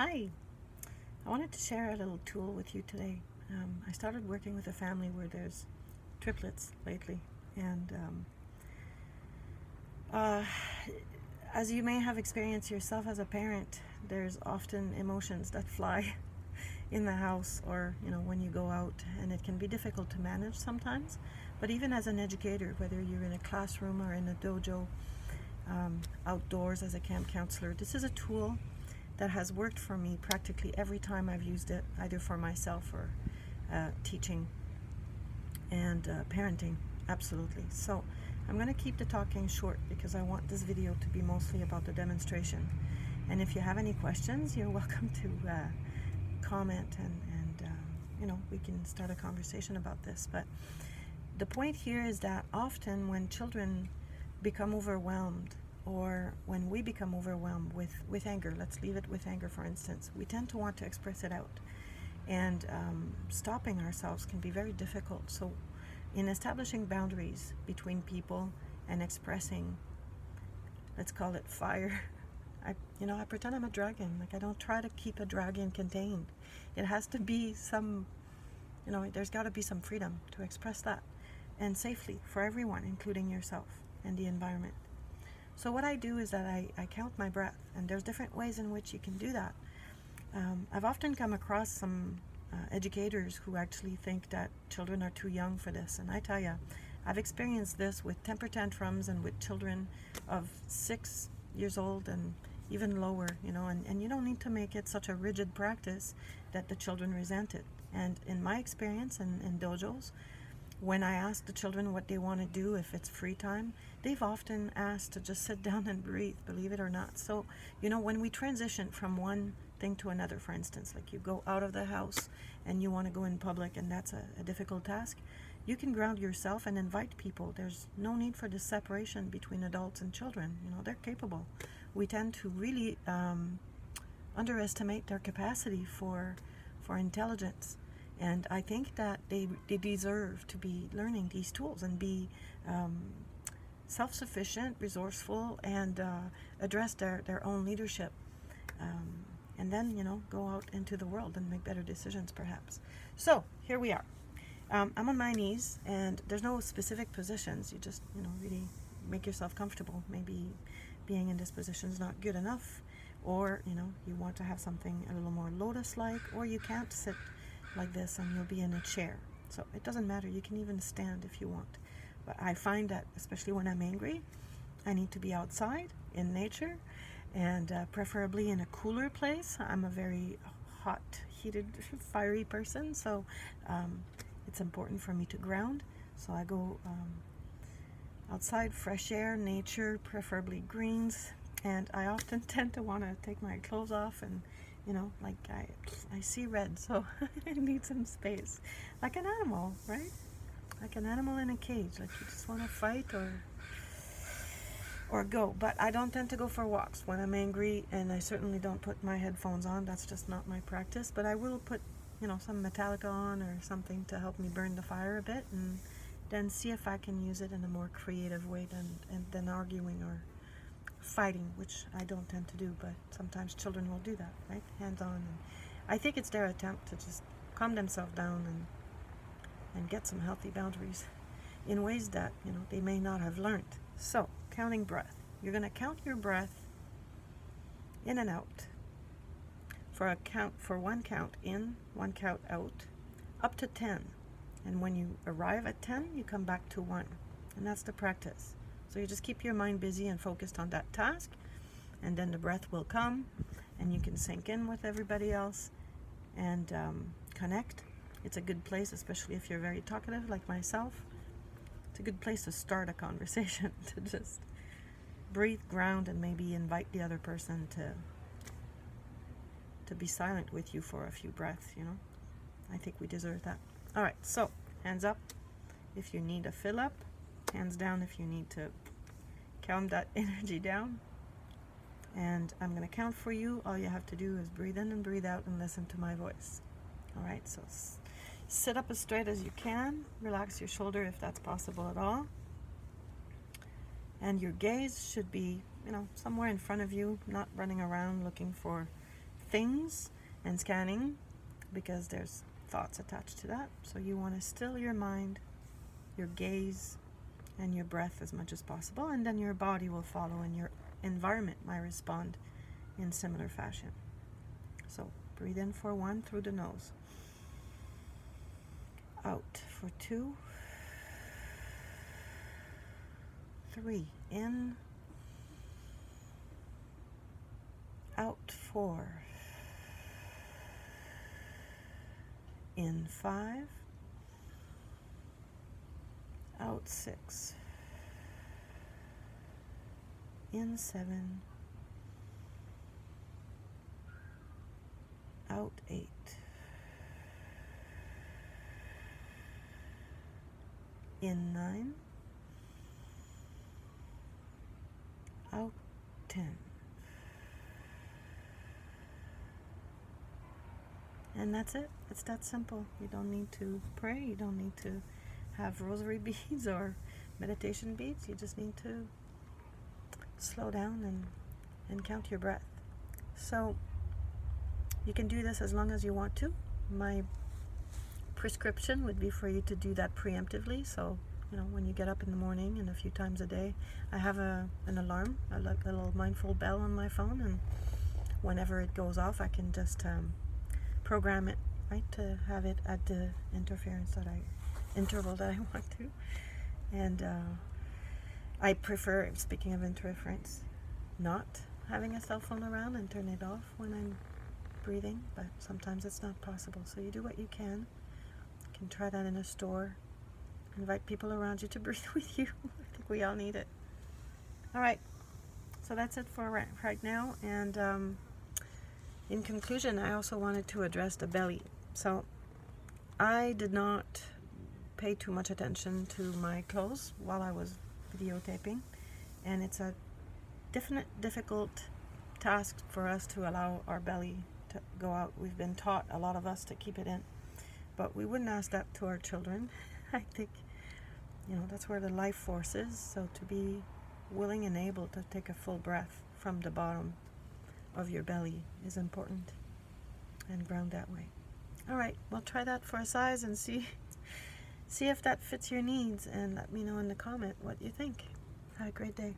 Hi, I wanted to share a little tool with you today. I started working with a family where there's triplets lately, and uh, as you may have experienced yourself as a parent, there's often emotions that fly in the house or when you go out, and it can be difficult to manage sometimes. But even as an educator, whether you're in a classroom or in a dojo, outdoors as a camp counselor, this is a tool that has worked for me practically every time I've used it, either for myself or teaching and parenting. Absolutely. So I'm going to keep the talking short because I want this video to be mostly about the demonstration. And if you have any questions, you're welcome to comment and we can start a conversation about this. But the point here is that often when children become overwhelmed, or when we become overwhelmed with anger, let's leave it with anger for instance, we tend to want to express it out. And stopping ourselves can be very difficult. So in establishing boundaries between people and expressing, let's call it fire, I pretend I'm a dragon. Like, I don't try to keep a dragon contained. It has to be some, there's got to be some freedom to express that, and safely for everyone, including yourself and the environment. So what I do is that I count my breath, and there's different ways in which you can do that. I've often come across some educators who actually think that children are too young for this, and I tell you, I've experienced this with temper tantrums and with children of 6 years old and even lower, and you don't need to make it such a rigid practice that the children resent it. And in my experience in dojos, when I ask the children what they want to do if it's free time, they've often asked to just sit down and breathe, believe it or not. So, when we transition from one thing to another, for instance, like you go out of the house and you want to go in public, and that's a difficult task, you can ground yourself and invite people. There's no need for this separation between adults and children. They're capable. We tend to really underestimate their capacity for intelligence. And I think that they deserve to be learning these tools and be self-sufficient, resourceful, and address their own leadership. And then, go out into the world and make better decisions, perhaps. So, here we are. I'm on my knees, and there's no specific positions. You just, really make yourself comfortable. Maybe being in this position is not good enough, or, you want to have something a little more lotus-like, or you can't sit like this and you'll be in a chair. So it doesn't matter. You can even stand if you want. But I find that, especially when I'm angry, I need to be outside in nature, and preferably in a cooler place. I'm a very hot, heated, fiery person, so it's important for me to ground. So I go outside, fresh air, nature, preferably greens, and I often tend to want to take my clothes off and like I see red, so I need some space. Like an animal, right? Like an animal in a cage. Like you just want to fight or go. But I don't tend to go for walks when I'm angry, and I certainly don't put my headphones on. That's just not my practice. But I will put, some Metallica on or something to help me burn the fire a bit, and then see if I can use it in a more creative way than arguing or fighting, which I don't tend to do, but sometimes children will do that, right? Hands on. And I think it's their attempt to just calm themselves down and get some healthy boundaries in ways that, they may not have learned. So, counting breath. You're going to count your breath in and out for one count in, one count out, up to 10. And when you arrive at 10, you come back to 1. And that's the practice. So you just keep your mind busy and focused on that task, and then the breath will come, and you can sink in with everybody else and connect. It's a good place, especially if you're very talkative like myself. It's a good place to start a conversation, to just breathe, ground, and maybe invite the other person to be silent with you for a few breaths, I think we deserve that. All right, so hands up if you need a fill up. Hands down if you need to calm that energy down. And I'm going to count for you. All you have to do is breathe in and breathe out and listen to my voice. All right, so sit up as straight as you can. Relax your shoulder if that's possible at all. And your gaze should be, somewhere in front of you, not running around looking for things and scanning, because there's thoughts attached to that. So you want to still your mind, your gaze, and your breath as much as possible, and then your body will follow and your environment might respond in similar fashion. So breathe in for 1 through the nose. Out for 2. 3. In. Out 4. In 5. Out 6. In 7. Out 8. In 9. Out 10. And that's it. It's that simple. You don't need to pray. You don't need to have rosary beads or meditation beads. You just need to slow down and count your breath. So you can do this as long as you want to. My prescription would be for you to do that preemptively. So, when you get up in the morning and a few times a day, I have an alarm, a little mindful bell on my phone, and whenever it goes off, I can just program it, right, to have it at the interval that I want to. And I prefer, speaking of interference, not having a cell phone around, and turn it off when I'm breathing, but sometimes it's not possible. So you do what you can. You can try that in a store. Invite people around you to breathe with you. I think we all need it. All right. So that's it for right now. And in conclusion, I also wanted to address the belly. So I did not pay too much attention to my clothes while I was videotaping. And it's a difficult task for us to allow our belly to go out. We've been taught, a lot of us, to keep it in. But we wouldn't ask that to our children. I think, that's where the life force is. So to be willing and able to take a full breath from the bottom of your belly is important, and ground that way. All right, well, try that for a size and see if that fits your needs, and let me know in the comment what you think. Have a great day.